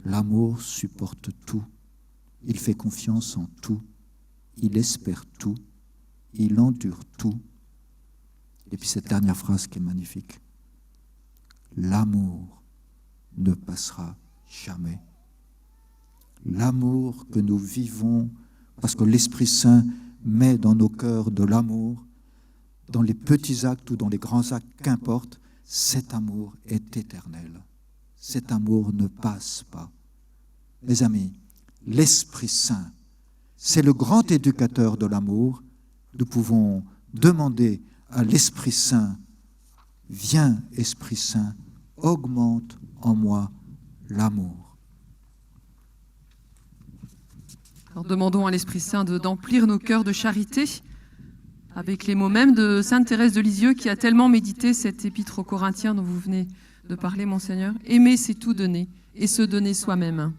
L'amour supporte tout, il fait confiance en tout, il espère tout, il endure tout. Et puis cette dernière phrase qui est magnifique. L'amour ne passera jamais. L'amour que nous vivons, parce que l'Esprit Saint met dans nos cœurs de l'amour, dans les petits actes ou dans les grands actes, qu'importe, cet amour est éternel. Cet amour ne passe pas. Mes amis, l'Esprit Saint, c'est le grand éducateur de l'amour. Nous pouvons demander à l'Esprit Saint, viens Esprit Saint, augmente en moi l'amour. Alors demandons à l'Esprit Saint d'emplir nos cœurs de charité, avec les mots même de sainte Thérèse de Lisieux qui a tellement médité cet épître aux Corinthiens dont vous venez de parler, Monseigneur. Aimer, c'est tout donner, et se donner soi-même.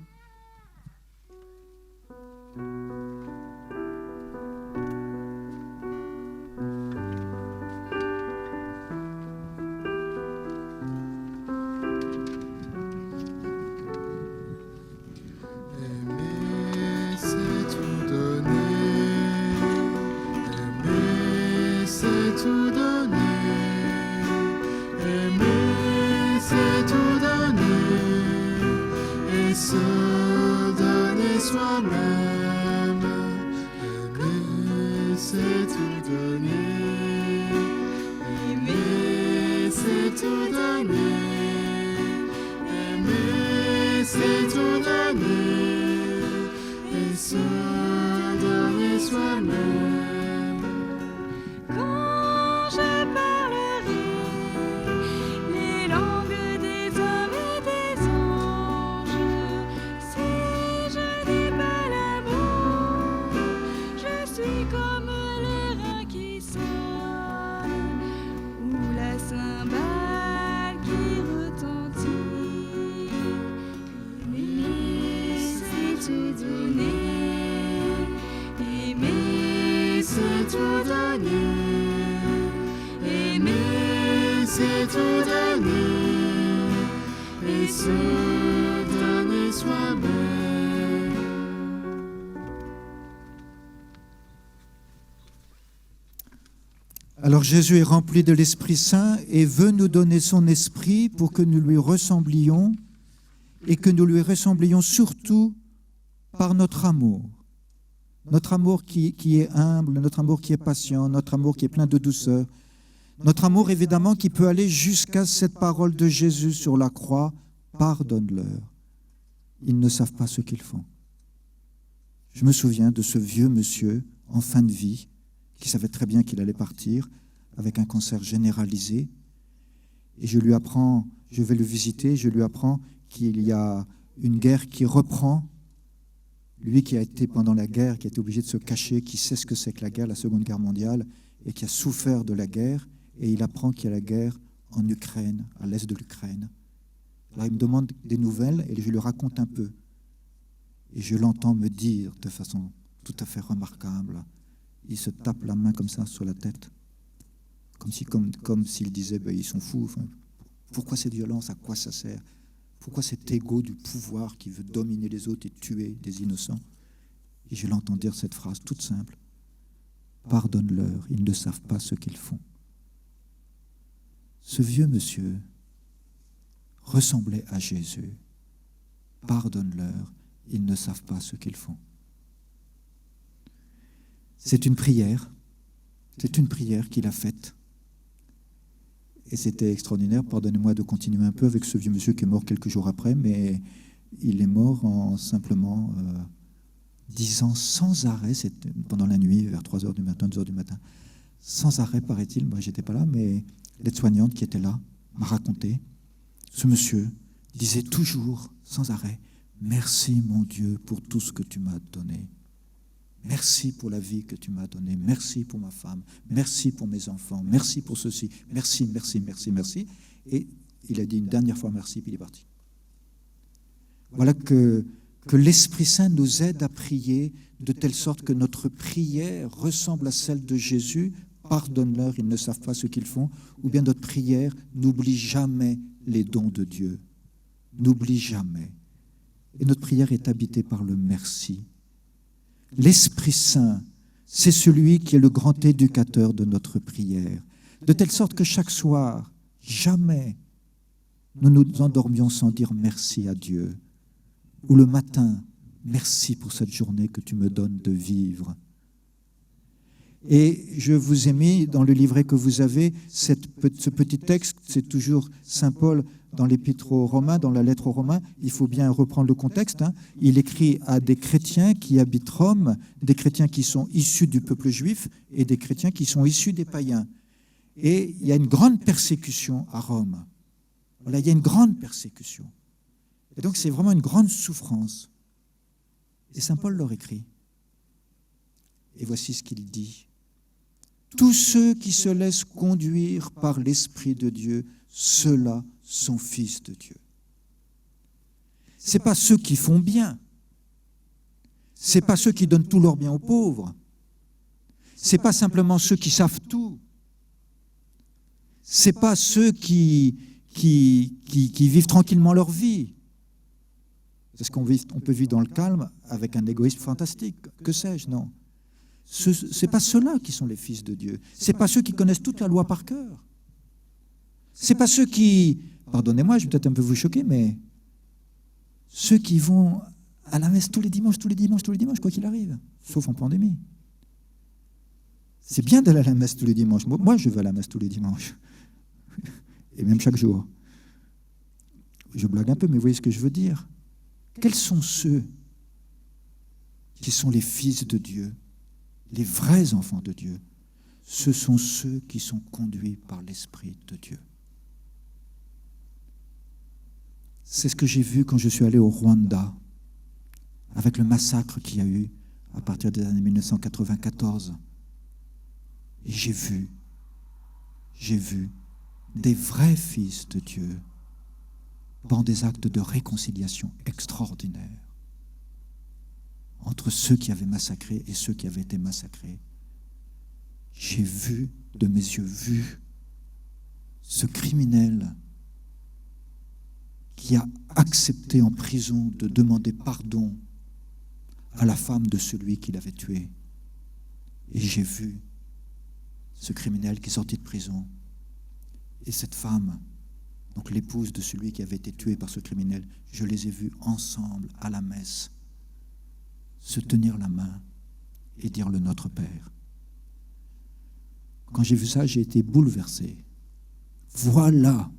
Alors Jésus est rempli de l'Esprit Saint et veut nous donner son esprit pour que nous lui ressemblions et que nous lui ressemblions surtout par notre amour. Notre amour qui est humble, notre amour qui est patient, notre amour qui est plein de douceur. Notre amour évidemment qui peut aller jusqu'à cette parole de Jésus sur la croix, pardonne-leur. Ils ne savent pas ce qu'ils font. Je me souviens de ce vieux monsieur en fin de vie qui savait très bien qu'il allait partir, avec un cancer généralisé. Et je lui apprends, je vais le visiter, je lui apprends qu'il y a une guerre qui reprend. Lui qui a été pendant la guerre, qui a été obligé de se cacher, qui sait ce que c'est que la guerre, la Seconde Guerre mondiale, et qui a souffert de la guerre, et il apprend qu'il y a la guerre en Ukraine, à l'est de l'Ukraine. Alors il me demande des nouvelles, et je lui raconte un peu. Et je l'entends me dire de façon tout à fait remarquable, il se tape la main comme ça sur la tête, comme s'il disait ils sont fous. Enfin, pourquoi cette violence? À quoi ça sert? Pourquoi cet égo du pouvoir qui veut dominer les autres et tuer des innocents? Et je l'entends dire cette phrase toute simple: pardonne-leur, ils ne savent pas ce qu'ils font. Ce vieux monsieur ressemblait à Jésus. Pardonne-leur, ils ne savent pas ce qu'ils font. C'est une prière qu'il a faite. Et c'était extraordinaire. Pardonnez-moi de continuer un peu avec ce vieux monsieur qui est mort quelques jours après, mais il est mort en simplement disant sans arrêt, pendant la nuit, vers 3h du matin, 2h du matin, sans arrêt, paraît-il, moi j'étais pas là, mais l'aide-soignante qui était là m'a raconté, ce monsieur disait toujours, sans arrêt, « Merci mon Dieu pour tout ce que tu m'as donné. Merci pour la vie que tu m'as donnée. Merci pour ma femme. Merci pour mes enfants. Merci pour ceci. Merci, merci, merci, merci. » Et il a dit une dernière fois merci, puis il est parti. Voilà que l'Esprit Saint nous aide à prier de telle sorte que notre prière ressemble à celle de Jésus. Pardonne-leur, ils ne savent pas ce qu'ils font. Ou bien notre prière n'oublie jamais les dons de Dieu. N'oublie jamais. Et notre prière est habitée par le merci. L'Esprit Saint, c'est celui qui est le grand éducateur de notre prière. De telle sorte que chaque soir, jamais nous nous endormions sans dire merci à Dieu. Ou le matin, merci pour cette journée que tu me donnes de vivre. Et je vous ai mis dans le livret que vous avez ce petit texte, c'est toujours Saint Paul dans l'Épître aux Romains, dans la lettre aux Romains, il faut bien reprendre le contexte. Il écrit à des chrétiens qui habitent Rome, des chrétiens qui sont issus du peuple juif et des chrétiens qui sont issus des païens. Et il y a une grande persécution à Rome. Voilà, il y a une grande persécution. Et donc c'est vraiment une grande souffrance. Et Saint Paul leur écrit. Et voici ce qu'il dit. Tous ceux qui se laissent conduire par l'Esprit de Dieu, ceux-là sont fils de Dieu. Ce n'est pas ceux qui font bien. Ce n'est pas ceux qui donnent tout leur bien aux pauvres. Ce n'est pas simplement ceux qui savent tout. Ce n'est pas ceux qui vivent tranquillement leur vie. Parce qu'on peut vivre dans le calme avec un égoïsme fantastique. Que sais-je, non. Ce n'est pas ceux-là qui sont les fils de Dieu. Ce n'est pas ceux qui connaissent toute la loi par cœur. Ce n'est pas ceux qui, pardonnez-moi, je vais peut-être un peu vous choquer, mais ceux qui vont à la messe tous les dimanches, quoi qu'il arrive, sauf en pandémie. C'est bien d'aller à la messe tous les dimanches. Moi, je vais à la messe tous les dimanches. Et même chaque jour. Je blague un peu, mais vous voyez ce que je veux dire. Quels sont ceux qui sont les fils de Dieu, les vrais enfants de Dieu? Ce sont ceux qui sont conduits par l'Esprit de Dieu. C'est ce que j'ai vu quand je suis allé au Rwanda, avec le massacre qu'il y a eu à partir des années 1994. Et j'ai vu des vrais fils de Dieu dans des actes de réconciliation extraordinaires entre ceux qui avaient massacré et ceux qui avaient été massacrés. J'ai vu, de mes yeux vus, ce criminel qui a accepté en prison de demander pardon à la femme de celui qui l'avait tué. Et j'ai vu ce criminel qui est sorti de prison et cette femme, donc l'épouse de celui qui avait été tué par ce criminel, je les ai vus ensemble à la messe se tenir la main et dire le Notre Père. Quand j'ai vu ça, j'ai été bouleversé. Voilà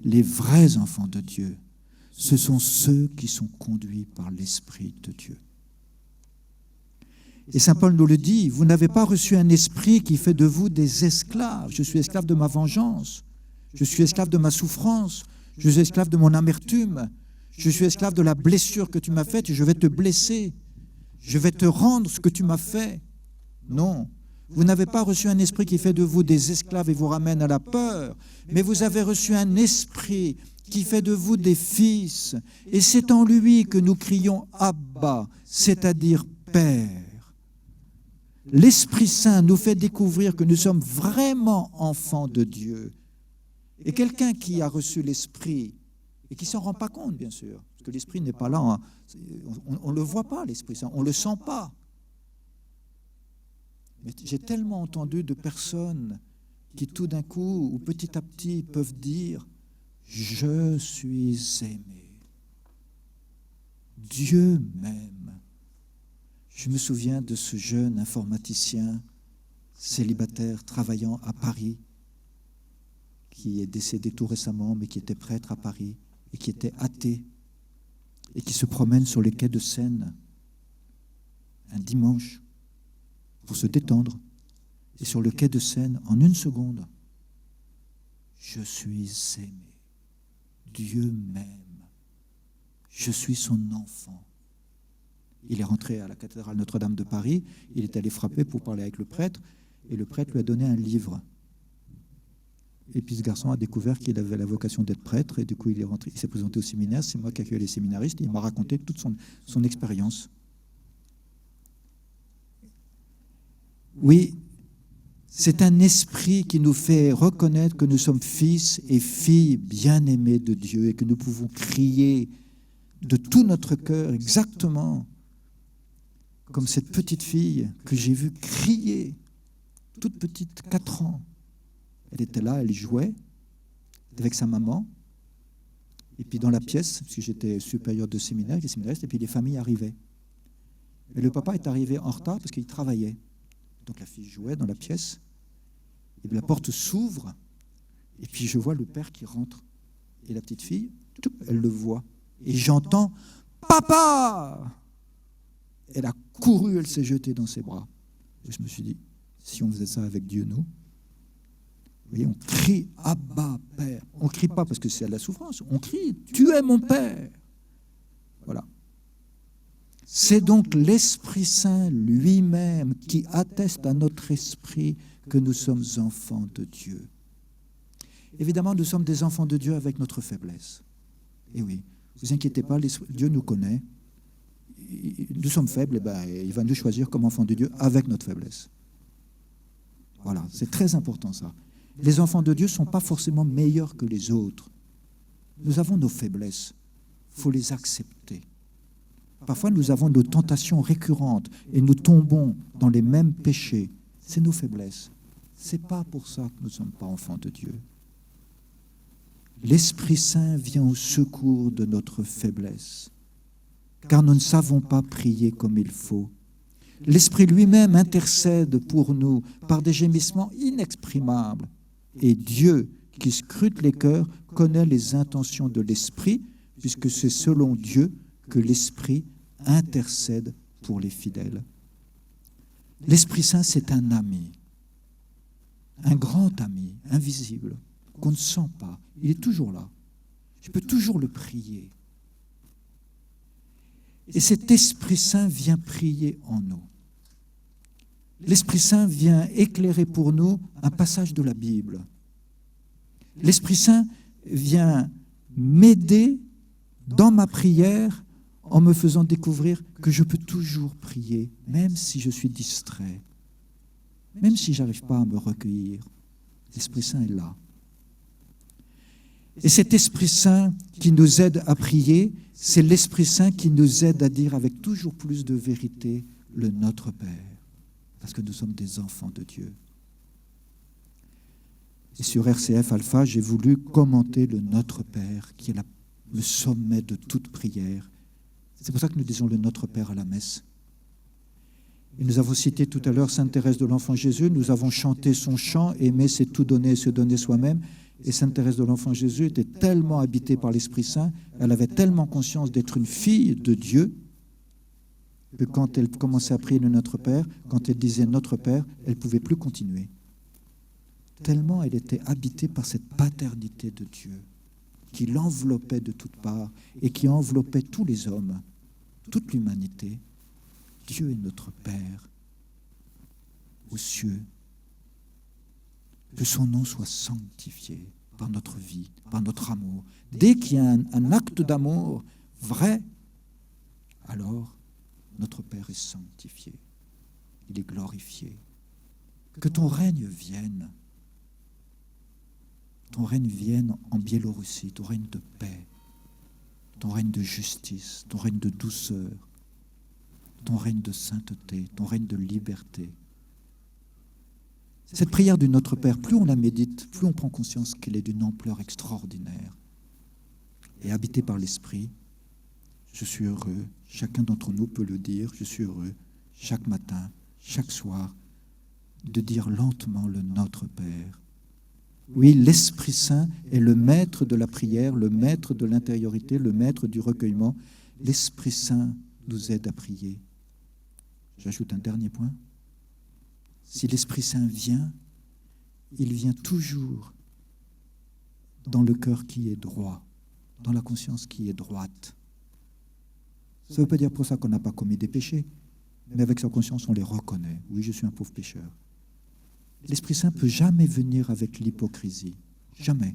les vrais enfants de Dieu. Ce sont ceux qui sont conduits par l'Esprit de Dieu. Et saint Paul nous le dit, vous n'avez pas reçu un esprit qui fait de vous des esclaves. Je suis esclave de ma vengeance, je suis esclave de ma souffrance, je suis esclave de mon amertume, je suis esclave de la blessure que tu m'as faite et je vais te blesser, je vais te rendre ce que tu m'as fait. Non, vous n'avez pas reçu un esprit qui fait de vous des esclaves et vous ramène à la peur, mais vous avez reçu un esprit qui fait de vous des fils. Et c'est en lui que nous crions Abba, c'est-à-dire Père. L'Esprit Saint nous fait découvrir que nous sommes vraiment enfants de Dieu. Et quelqu'un qui a reçu l'Esprit, et qui ne s'en rend pas compte, bien sûr, parce que l'Esprit n'est pas là, on ne le voit pas, l'Esprit Saint, on ne le sent pas. Mais j'ai tellement entendu de personnes qui tout d'un coup, ou petit à petit, peuvent dire « Je suis aimé. Dieu m'aime. » Je me souviens de ce jeune informaticien célibataire travaillant à Paris, qui est décédé tout récemment, mais qui était prêtre à Paris, et qui était athée, et qui se promène sur les quais de Seine un dimanche pour se détendre. Et sur le quai de Seine, en une seconde, je suis aimé. Dieu m'aime. Je suis son enfant. Il est rentré à la cathédrale Notre-Dame de Paris, il est allé frapper pour parler avec le prêtre, et le prêtre lui a donné un livre. Et puis ce garçon a découvert qu'il avait la vocation d'être prêtre, et du coup il est rentré, il s'est présenté au séminaire, c'est moi qui accueille les séminaristes, et il m'a raconté toute son expérience. Oui, c'est un esprit qui nous fait reconnaître que nous sommes fils et filles bien-aimés de Dieu, et que nous pouvons crier de tout notre cœur exactement comme cette petite fille que j'ai vue crier, toute petite, 4 ans. Elle était là, elle jouait avec sa maman. Et puis dans la pièce, parce que j'étais supérieur de séminaire, les séminaristes, et puis les familles arrivaient. Et le papa est arrivé en retard parce qu'il travaillait. Donc la fille jouait dans la pièce, et la porte s'ouvre, et puis je vois le père qui rentre. Et la petite fille, elle le voit. Et j'entends « Papa !» Elle a couru, elle s'est jetée dans ses bras. Et je me suis dit, si on faisait ça avec Dieu, nous, vous voyez, on crie « Abba, Père ». On ne crie pas parce que c'est à la souffrance, on crie « Tu es mon Père ». Voilà. C'est donc l'Esprit Saint lui-même qui atteste à notre esprit que nous sommes enfants de Dieu. Évidemment, nous sommes des enfants de Dieu avec notre faiblesse. Et oui, ne vous inquiétez pas, Dieu nous connaît. Nous sommes faibles, et il va nous choisir comme enfants de Dieu avec notre faiblesse. Voilà, c'est très important ça. Les enfants de Dieu ne sont pas forcément meilleurs que les autres. Nous avons nos faiblesses, il faut les accepter. Parfois, nous avons nos tentations récurrentes et nous tombons dans les mêmes péchés. C'est nos faiblesses. Ce n'est pas pour ça que nous ne sommes pas enfants de Dieu. L'Esprit Saint vient au secours de notre faiblesse, car nous ne savons pas prier comme il faut. L'Esprit lui-même intercède pour nous par des gémissements inexprimables. Et Dieu, qui scrute les cœurs, connaît les intentions de l'Esprit, puisque c'est selon Dieu que l'Esprit intercède pour les fidèles. L'Esprit Saint, c'est un ami, un grand ami, invisible, qu'on ne sent pas. Il est toujours là. Je peux toujours le prier. Et cet Esprit Saint vient prier en nous. L'Esprit Saint vient éclairer pour nous un passage de la Bible. L'Esprit Saint vient m'aider dans ma prière en me faisant découvrir que je peux toujours prier, même si je suis distrait, même si je n'arrive pas à me recueillir. L'Esprit Saint est là. Et cet Esprit Saint qui nous aide à prier, c'est l'Esprit Saint qui nous aide à dire avec toujours plus de vérité le Notre Père, parce que nous sommes des enfants de Dieu. Et sur RCF Alpha, j'ai voulu commenter le Notre Père, qui est le sommet de toute prière. C'est pour ça que nous disons le Notre Père à la messe. Et nous avons cité tout à l'heure Sainte Thérèse de l'Enfant Jésus, nous avons chanté son chant « Aimer, c'est tout donner, se donner soi-même ». Et Sainte Thérèse de l'Enfant Jésus était tellement habitée par l'Esprit Saint, elle avait tellement conscience d'être une fille de Dieu, que quand elle commençait à prier le Notre Père, quand elle disait Notre Père, elle ne pouvait plus continuer. Tellement elle était habitée par cette paternité de Dieu qui l'enveloppait de toutes parts et qui enveloppait tous les hommes, toute l'humanité. Dieu est notre Père aux cieux. Que son nom soit sanctifié par notre vie, par notre amour. Dès qu'il y a un acte d'amour vrai, alors notre Père est sanctifié. Il est glorifié. Que ton règne vienne. Ton règne vienne en Biélorussie, ton règne de paix, ton règne de justice, ton règne de douceur, ton règne de sainteté, ton règne de liberté. Cette prière du Notre Père, plus on la médite, plus on prend conscience qu'elle est d'une ampleur extraordinaire. Et habitée par l'Esprit, je suis heureux, chacun d'entre nous peut le dire, je suis heureux, chaque matin, chaque soir, de dire lentement le Notre Père. Oui, l'Esprit Saint est le maître de la prière, le maître de l'intériorité, le maître du recueillement. L'Esprit Saint nous aide à prier. J'ajoute un dernier point. Si l'Esprit Saint vient, il vient toujours dans le cœur qui est droit, dans la conscience qui est droite. Ça ne veut pas dire pour ça qu'on n'a pas commis des péchés, mais avec sa conscience, on les reconnaît. Oui, je suis un pauvre pécheur. L'Esprit Saint ne peut jamais venir avec l'hypocrisie. Jamais.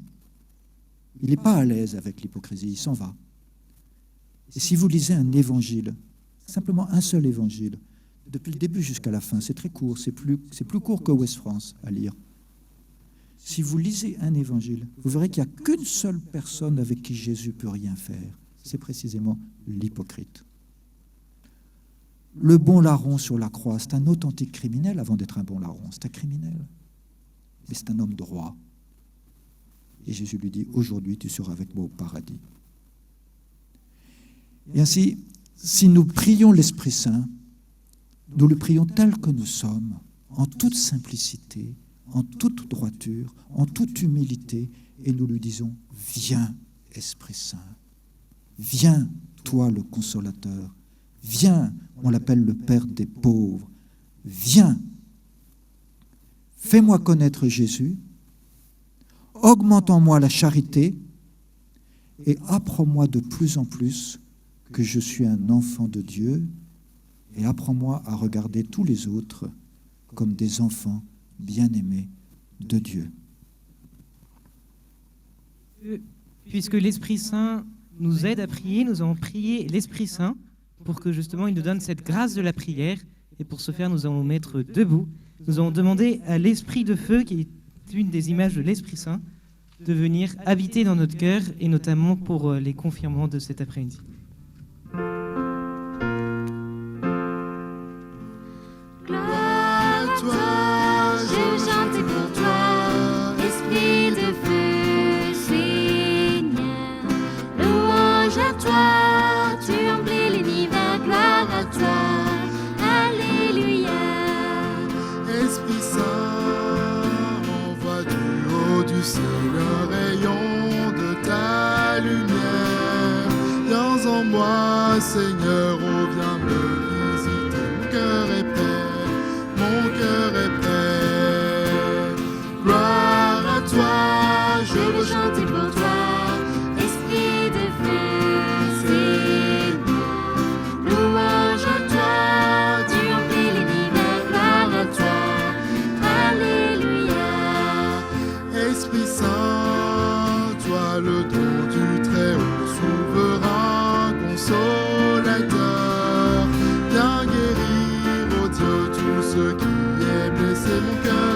Il n'est pas à l'aise avec l'hypocrisie, il s'en va. Et si vous lisez un évangile, simplement un seul évangile, depuis le début jusqu'à la fin, c'est très court, c'est plus court que Ouest France à lire. Si vous lisez un évangile, vous verrez qu'il n'y a qu'une seule personne avec qui Jésus ne peut rien faire. C'est précisément l'hypocrite. Le bon larron sur la croix, c'est un authentique criminel avant d'être un bon larron. C'est un criminel. Mais c'est un homme droit. Et Jésus lui dit, aujourd'hui, tu seras avec moi au paradis. Et ainsi, si nous prions l'Esprit Saint, nous le prions tel que nous sommes, en toute simplicité, en toute droiture, en toute humilité, et nous lui disons, viens, Esprit Saint, viens, toi le consolateur, viens, on l'appelle le Père des pauvres, viens, fais-moi connaître Jésus, augmente en moi la charité, et apprends-moi de plus en plus que je suis un enfant de Dieu, et apprends-moi à regarder tous les autres comme des enfants bien-aimés de Dieu. Puisque l'Esprit Saint nous aide à prier, nous allons prier l'Esprit Saint pour que justement il nous donne cette grâce de la prière. Et pour ce faire, nous allons nous mettre debout. Nous allons demander à l'Esprit de feu, qui est une des images de l'Esprit Saint, de venir habiter dans notre cœur, et notamment pour les confirmants de cet après-midi. C'est le rayon de ta lumière. Viens en moi, Seigneur, oh viens me visiter. Mon cœur est prêt, mon cœur est prêt. Gloire à toi, je veux chanter pour toi. Esprit de feu, Seigneur. Louange à toi, tu remplis l'univers. Gloire à toi, alléluia. Esprit Saint, toi le don du Très-Haut, souverain, consolateur, viens guérir, oh Dieu, tout ce qui est blessé, mon cœur